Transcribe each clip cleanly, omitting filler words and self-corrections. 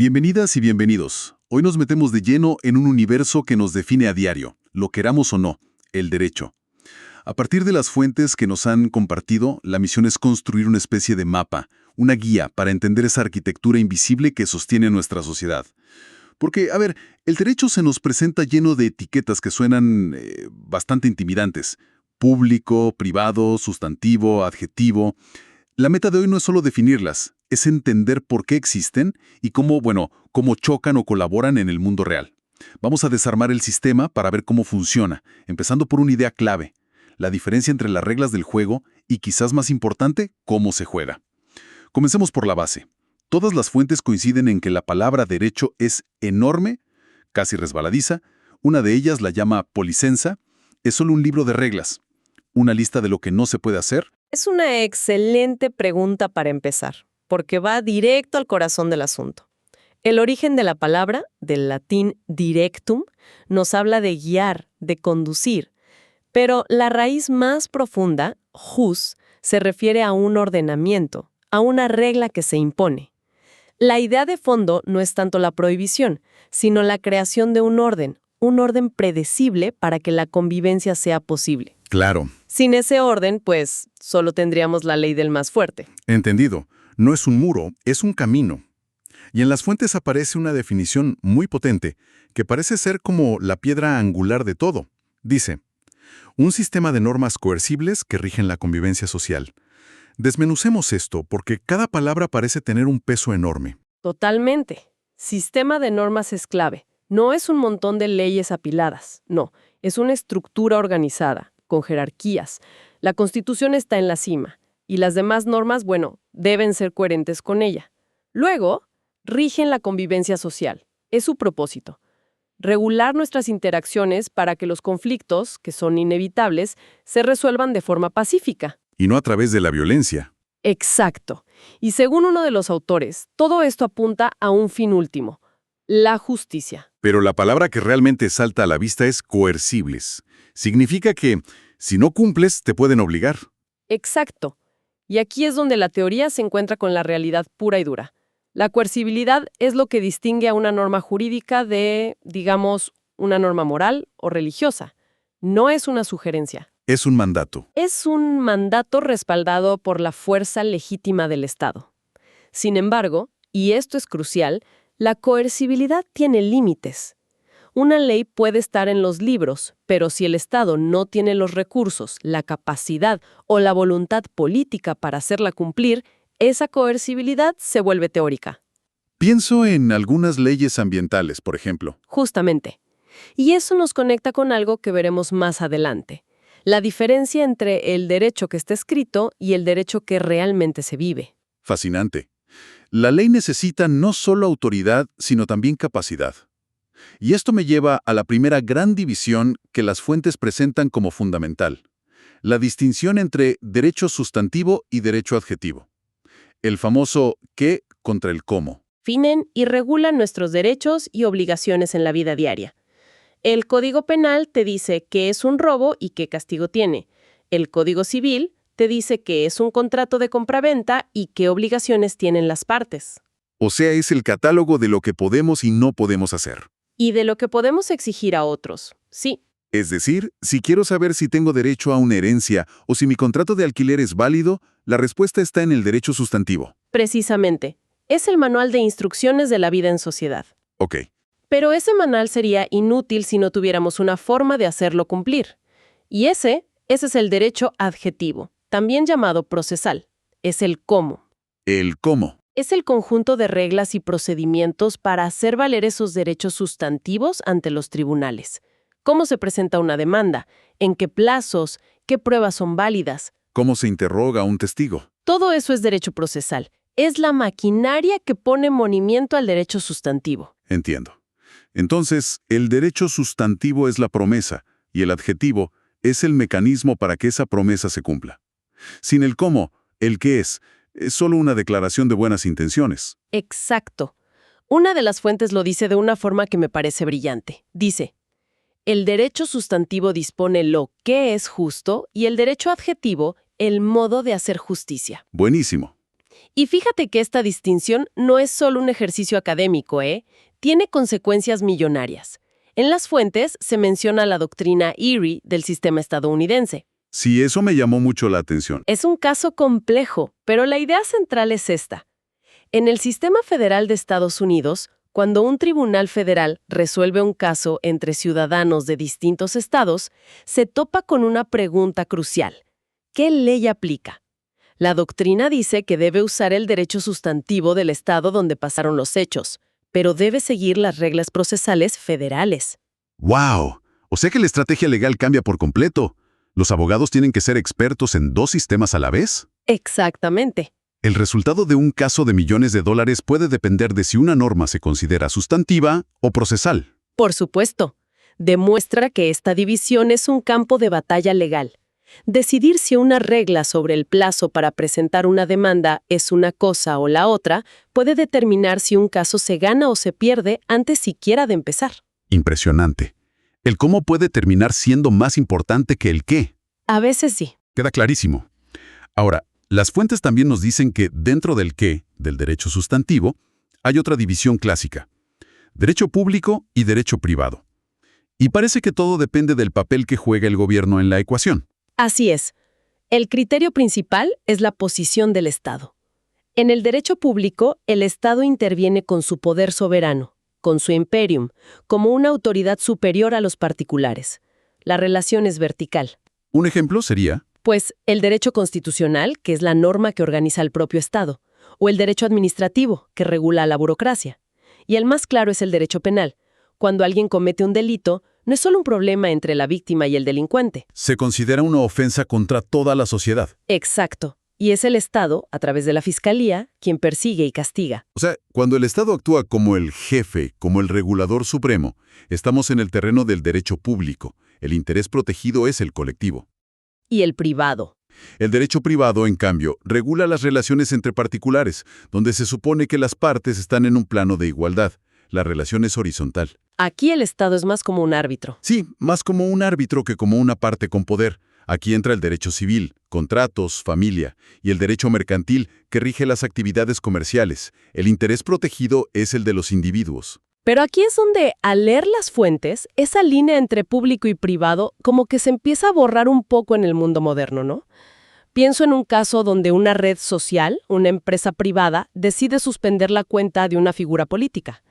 Bienvenidas y bienvenidos. Hoy nos metemos de lleno en un universo que nos define a diario, lo queramos o no, el derecho. A partir de las fuentes que nos han compartido, la misión es construir una especie de mapa, una guía para entender esa arquitectura invisible que sostiene nuestra sociedad. Porque, el derecho se nos presenta lleno de etiquetas que suenan bastante intimidantes. Público, privado, sustantivo, adjetivo. La meta de hoy no es solo definirlas, es entender por qué existen y cómo chocan o colaboran en el mundo real. Vamos a desarmar el sistema para ver cómo funciona, empezando por una idea clave, la diferencia entre las reglas del juego y, quizás más importante, cómo se juega. Comencemos por la base. Todas las fuentes coinciden en que la palabra derecho es enorme, casi resbaladiza. Una de ellas la llama Policensa. Es solo un libro de reglas, una lista de lo que no se puede hacer. Es una excelente pregunta para empezar, porque va directo al corazón del asunto. El origen de la palabra, del latín directum, nos habla de guiar, de conducir. Pero la raíz más profunda, jus, se refiere a un ordenamiento, a una regla que se impone. La idea de fondo no es tanto la prohibición, sino la creación de un orden predecible para que la convivencia sea posible. Claro. Sin ese orden, pues, solo tendríamos la ley del más fuerte. Entendido. No es un muro, es un camino. Y en las fuentes aparece una definición muy potente, que parece ser como la piedra angular de todo. Dice, un sistema de normas coercibles que rigen la convivencia social. Desmenucemos esto porque cada palabra parece tener un peso enorme. Totalmente. Sistema de normas es clave. No es un montón de leyes apiladas. No, es una estructura organizada, con jerarquías. La Constitución está en la cima, y las demás normas, deben ser coherentes con ella. Luego, rigen la convivencia social. Es su propósito. Regular nuestras interacciones para que los conflictos, que son inevitables, se resuelvan de forma pacífica. Y no a través de la violencia. Exacto. Y según uno de los autores, todo esto apunta a un fin último, la justicia. Pero la palabra que realmente salta a la vista es coercibles. Significa que, si no cumples, te pueden obligar. Exacto. Y aquí es donde la teoría se encuentra con la realidad pura y dura. La coercibilidad es lo que distingue a una norma jurídica de, digamos, una norma moral o religiosa. No es una sugerencia. Es un mandato. Es un mandato respaldado por la fuerza legítima del Estado. Sin embargo, y esto es crucial, la coercibilidad tiene límites. Una ley puede estar en los libros, pero si el Estado no tiene los recursos, la capacidad o la voluntad política para hacerla cumplir, esa coercibilidad se vuelve teórica. Pienso en algunas leyes ambientales, por ejemplo. Justamente. Y eso nos conecta con algo que veremos más adelante. La diferencia entre el derecho que está escrito y el derecho que realmente se vive. Fascinante. La ley necesita no solo autoridad, sino también capacidad. Y esto me lleva a la primera gran división que las fuentes presentan como fundamental. La distinción entre derecho sustantivo y derecho adjetivo. El famoso qué contra el cómo. Definen y regulan nuestros derechos y obligaciones en la vida diaria. El Código Penal te dice qué es un robo y qué castigo tiene. El Código Civil te dice qué es un contrato de compraventa y qué obligaciones tienen las partes. O sea, es el catálogo de lo que podemos y no podemos hacer. Y de lo que podemos exigir a otros, sí. Es decir, si quiero saber si tengo derecho a una herencia o si mi contrato de alquiler es válido, la respuesta está en el derecho sustantivo. Precisamente. Es el manual de instrucciones de la vida en sociedad. Ok. Pero ese manual sería inútil si no tuviéramos una forma de hacerlo cumplir. Y ese es el derecho adjetivo, también llamado procesal. Es el cómo. El cómo. Es el conjunto de reglas y procedimientos para hacer valer esos derechos sustantivos ante los tribunales. ¿Cómo se presenta una demanda? ¿En qué plazos? ¿Qué pruebas son válidas? ¿Cómo se interroga a un testigo? Todo eso es derecho procesal. Es la maquinaria que pone movimiento al derecho sustantivo. Entiendo. Entonces, el derecho sustantivo es la promesa y el adjetivo es el mecanismo para que esa promesa se cumpla. Sin el cómo, el qué es solo una declaración de buenas intenciones. Exacto. Una de las fuentes lo dice de una forma que me parece brillante. Dice, el derecho sustantivo dispone lo que es justo y el derecho adjetivo el modo de hacer justicia. Buenísimo. Y fíjate que esta distinción no es solo un ejercicio académico, ¿eh? Tiene consecuencias millonarias. En las fuentes se menciona la doctrina Erie del sistema estadounidense. Sí, eso me llamó mucho la atención. Es un caso complejo, pero la idea central es esta. En el sistema federal de Estados Unidos, cuando un tribunal federal resuelve un caso entre ciudadanos de distintos estados, se topa con una pregunta crucial. ¿Qué ley aplica? La doctrina dice que debe usar el derecho sustantivo del estado donde pasaron los hechos, pero debe seguir las reglas procesales federales. ¡Wow! O sea que la estrategia legal cambia por completo. ¿Los abogados tienen que ser expertos en dos sistemas a la vez? Exactamente. El resultado de un caso de millones de dólares puede depender de si una norma se considera sustantiva o procesal. Por supuesto. Demuestra que esta división es un campo de batalla legal. Decidir si una regla sobre el plazo para presentar una demanda es una cosa o la otra puede determinar si un caso se gana o se pierde antes siquiera de empezar. Impresionante. El cómo puede terminar siendo más importante que el qué. A veces sí. Queda clarísimo. Ahora, las fuentes también nos dicen que dentro del qué, del derecho sustantivo, hay otra división clásica. Derecho público y derecho privado. Y parece que todo depende del papel que juega el gobierno en la ecuación. Así es. El criterio principal es la posición del Estado. En el derecho público, el Estado interviene con su poder soberano, con su imperium, como una autoridad superior a los particulares. La relación es vertical. Un ejemplo sería, Pues el derecho constitucional, que es la norma que organiza el propio Estado, o el derecho administrativo, que regula la burocracia. Y el más claro es el derecho penal. Cuando alguien comete un delito, no es solo un problema entre la víctima y el delincuente. se considera una ofensa contra toda la sociedad. Exacto. Y es el Estado, a través de la Fiscalía, quien persigue y castiga. O sea, cuando el Estado actúa como el jefe, como el regulador supremo, estamos en el terreno del derecho público. El interés protegido es el colectivo. Y el privado. El derecho privado, en cambio, regula las relaciones entre particulares, donde se supone que las partes están en un plano de igualdad. La relación es horizontal. Aquí el Estado es más como un árbitro. Sí, más como un árbitro que como una parte con poder. Aquí entra el derecho civil, contratos, familia, y el derecho mercantil, que rige las actividades comerciales. El interés protegido es el de los individuos. Pero aquí es donde, al leer las fuentes, esa línea entre público y privado como que se empieza a borrar un poco en el mundo moderno, ¿no? Pienso en un caso donde una red social, una empresa privada, decide suspender la cuenta de una figura política.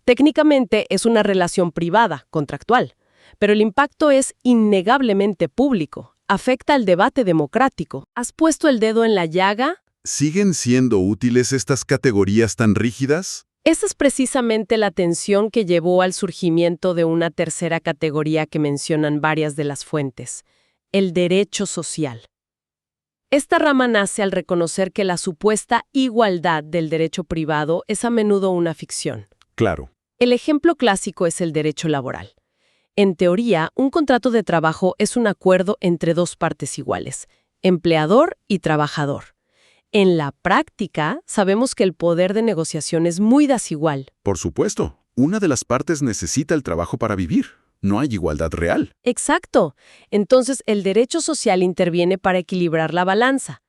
Técnicamente es una relación privada, contractual, pero el impacto es innegablemente público, afecta al debate democrático. ¿Has puesto el dedo en la llaga? ¿Siguen siendo útiles estas categorías tan rígidas? Esa es precisamente la tensión que llevó al surgimiento de una tercera categoría que mencionan varias de las fuentes, el derecho social. Esta rama nace al reconocer que la supuesta igualdad del derecho privado es a menudo una ficción. Claro. El ejemplo clásico es el derecho laboral. En teoría, un contrato de trabajo es un acuerdo entre dos partes iguales, empleador y trabajador. En la práctica, sabemos que el poder de negociación es muy desigual. Por supuesto, una de las partes necesita el trabajo para vivir. No hay igualdad real. Exacto. Entonces, el derecho social interviene para equilibrar la balanza.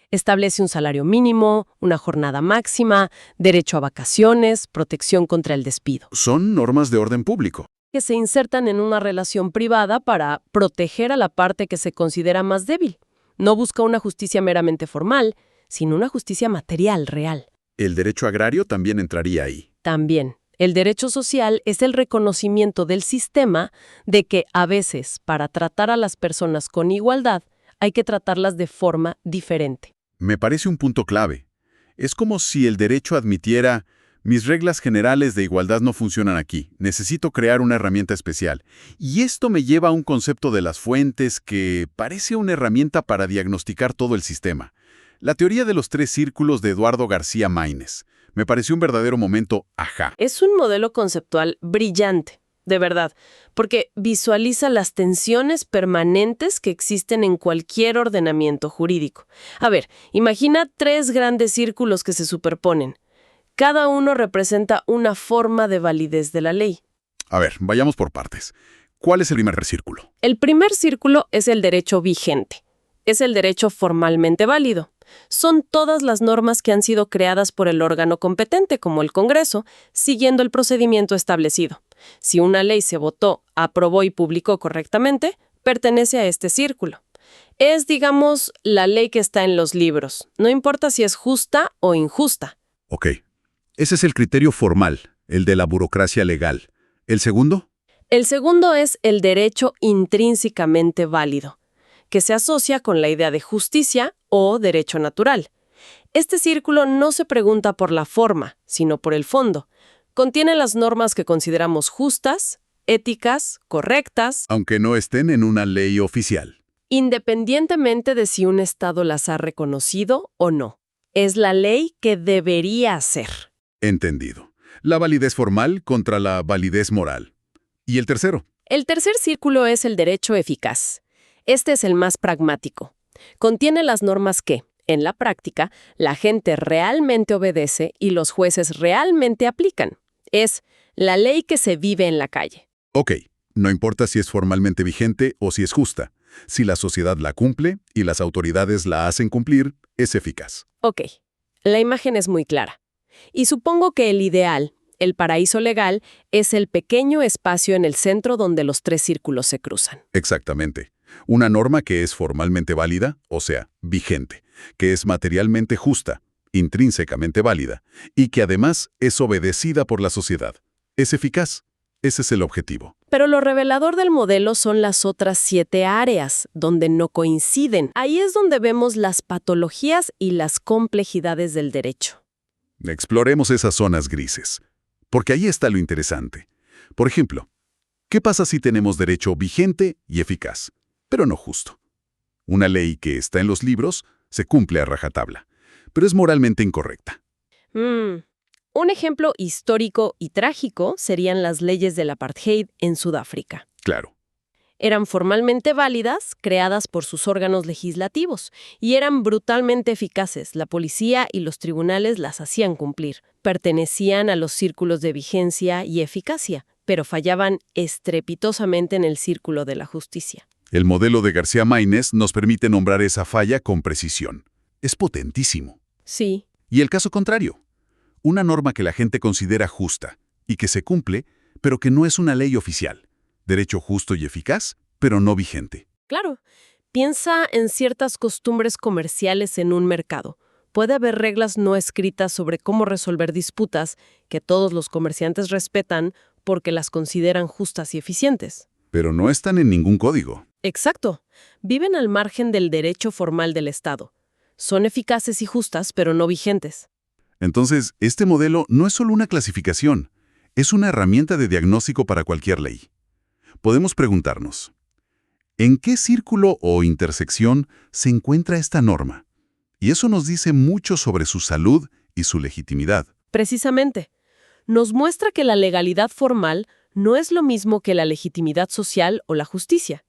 Establece un salario mínimo, una jornada máxima, derecho a vacaciones, protección contra el despido, Son normas de orden público. que se insertan en una relación privada para proteger a la parte que se considera más débil. No busca una justicia meramente formal, sino una justicia material real. El derecho agrario también entraría ahí. También, el derecho social es el reconocimiento del sistema de que a veces, para tratar a las personas con igualdad, hay que tratarlas de forma diferente. Me parece un punto clave. Es como si el derecho admitiera, mis reglas generales de igualdad no funcionan aquí, necesito crear una herramienta especial. Y esto me lleva a un concepto de las fuentes que parece una herramienta para diagnosticar todo el sistema. La teoría de los 3 círculos de Eduardo García Maínez. Me pareció un verdadero momento ajá. Es un modelo conceptual brillante, de verdad, porque visualiza las tensiones permanentes que existen en cualquier ordenamiento jurídico. A ver, imagina 3 grandes círculos que se superponen. Cada uno representa una forma de validez de la ley. A ver, vayamos por partes. ¿Cuál es el primer círculo? El primer círculo es el derecho vigente. Es el derecho formalmente válido. Son todas las normas que han sido creadas por el órgano competente, como el Congreso, siguiendo el procedimiento establecido. Si una ley se votó, aprobó y publicó correctamente, pertenece a este círculo. Es, digamos, la ley que está en los libros. No importa si es justa o injusta. Ok. Ese es el criterio formal, el de la burocracia legal. ¿El segundo? El segundo es el derecho intrínsecamente válido, que se asocia con la idea de justicia o derecho natural. Este círculo no se pregunta por la forma, sino por el fondo. Contiene las normas que consideramos justas, éticas, correctas, Aunque no estén en una ley oficial. independientemente de si un Estado las ha reconocido o no. Es la ley que debería ser. Entendido. La validez formal contra la validez moral. ¿Y el tercero? El tercer círculo es el derecho eficaz. Este es el más pragmático. Contiene las normas que, en la práctica, la gente realmente obedece y los jueces realmente aplican. Es la ley que se vive en la calle. Ok. No importa si es formalmente vigente o si es justa. Si la sociedad la cumple y las autoridades la hacen cumplir, es eficaz. Ok, la imagen es muy clara. Y supongo que el ideal, el paraíso legal, es el pequeño espacio en el centro donde los tres círculos se cruzan. Exactamente. Una norma que es formalmente válida, o sea, vigente, que es materialmente justa, intrínsecamente válida, y que además es obedecida por la sociedad. Es eficaz. Ese es el objetivo. Pero lo revelador del modelo son las otras 7 áreas, donde no coinciden. Ahí es donde vemos las patologías y las complejidades del derecho. Exploremos esas zonas grises, porque ahí está lo interesante. Por ejemplo, ¿qué pasa si tenemos derecho vigente y eficaz, pero no justo? Una ley que está en los libros se cumple a rajatabla, pero es moralmente incorrecta. Un ejemplo histórico y trágico serían las leyes del apartheid en Sudáfrica. Claro. Eran formalmente válidas, creadas por sus órganos legislativos, y eran brutalmente eficaces. La policía y los tribunales las hacían cumplir. Pertenecían a los círculos de vigencia y eficacia, pero fallaban estrepitosamente en el círculo de la justicia. El modelo de García Maínez nos permite nombrar esa falla con precisión. Es potentísimo. Sí. Y el caso contrario. Una norma que la gente considera justa y que se cumple, pero que no es una ley oficial. Derecho justo y eficaz, pero no vigente. Claro. Piensa en ciertas costumbres comerciales en un mercado. Puede haber reglas no escritas sobre cómo resolver disputas que todos los comerciantes respetan porque las consideran justas y eficientes. Pero no están en ningún código. Exacto. Viven al margen del derecho formal del Estado. Son eficaces y justas, pero no vigentes. Entonces, este modelo no es solo una clasificación, es una herramienta de diagnóstico para cualquier ley. Podemos preguntarnos, ¿en qué círculo o intersección se encuentra esta norma? Y eso nos dice mucho sobre su salud y su legitimidad. Precisamente. Nos muestra que la legalidad formal no es lo mismo que la legitimidad social o la justicia.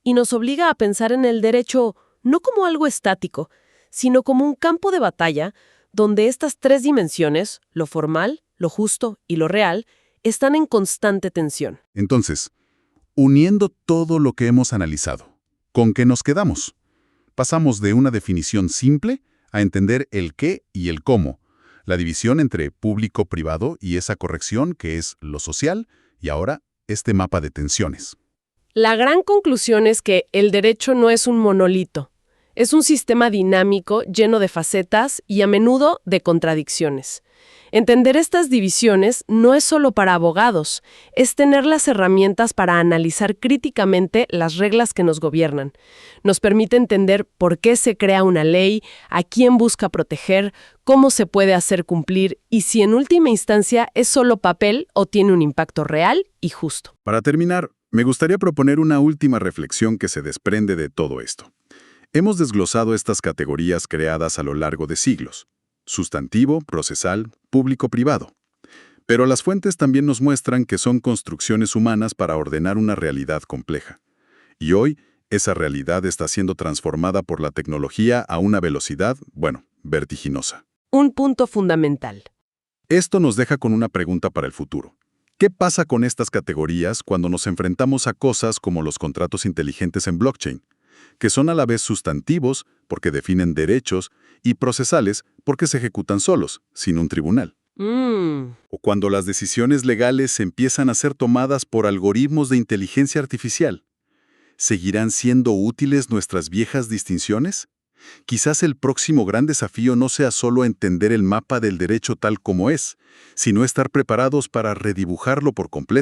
Y nos obliga a pensar en el derecho no como algo estático, sino como un campo de batalla donde estas 3 dimensiones, lo formal, lo justo y lo real, están en constante tensión. Entonces, uniendo todo lo que hemos analizado, ¿con qué nos quedamos? Pasamos de una definición simple a entender el qué y el cómo, la división entre público-privado y esa corrección que es lo social, y ahora este mapa de tensiones. La gran conclusión es que el derecho no es un monolito. Es un sistema dinámico, lleno de facetas y a menudo de contradicciones. Entender estas divisiones no es solo para abogados, es tener las herramientas para analizar críticamente las reglas que nos gobiernan. Nos permite entender por qué se crea una ley, a quién busca proteger, cómo se puede hacer cumplir y si en última instancia es solo papel o tiene un impacto real y justo. Para terminar, me gustaría proponer una última reflexión que se desprende de todo esto. Hemos desglosado estas categorías creadas a lo largo de siglos: sustantivo, procesal, público-privado. Pero las fuentes también nos muestran que son construcciones humanas para ordenar una realidad compleja. Y hoy, esa realidad está siendo transformada por la tecnología a una velocidad, vertiginosa. Un punto fundamental. Esto nos deja con una pregunta para el futuro. ¿Qué pasa con estas categorías cuando nos enfrentamos a cosas como los contratos inteligentes en blockchain? que son a la vez sustantivos, porque definen derechos, y procesales, porque se ejecutan solos, sin un tribunal. O cuando las decisiones legales empiezan a ser tomadas por algoritmos de inteligencia artificial. ¿Seguirán siendo útiles nuestras viejas distinciones? Quizás el próximo gran desafío no sea solo entender el mapa del derecho tal como es, sino estar preparados para redibujarlo por completo.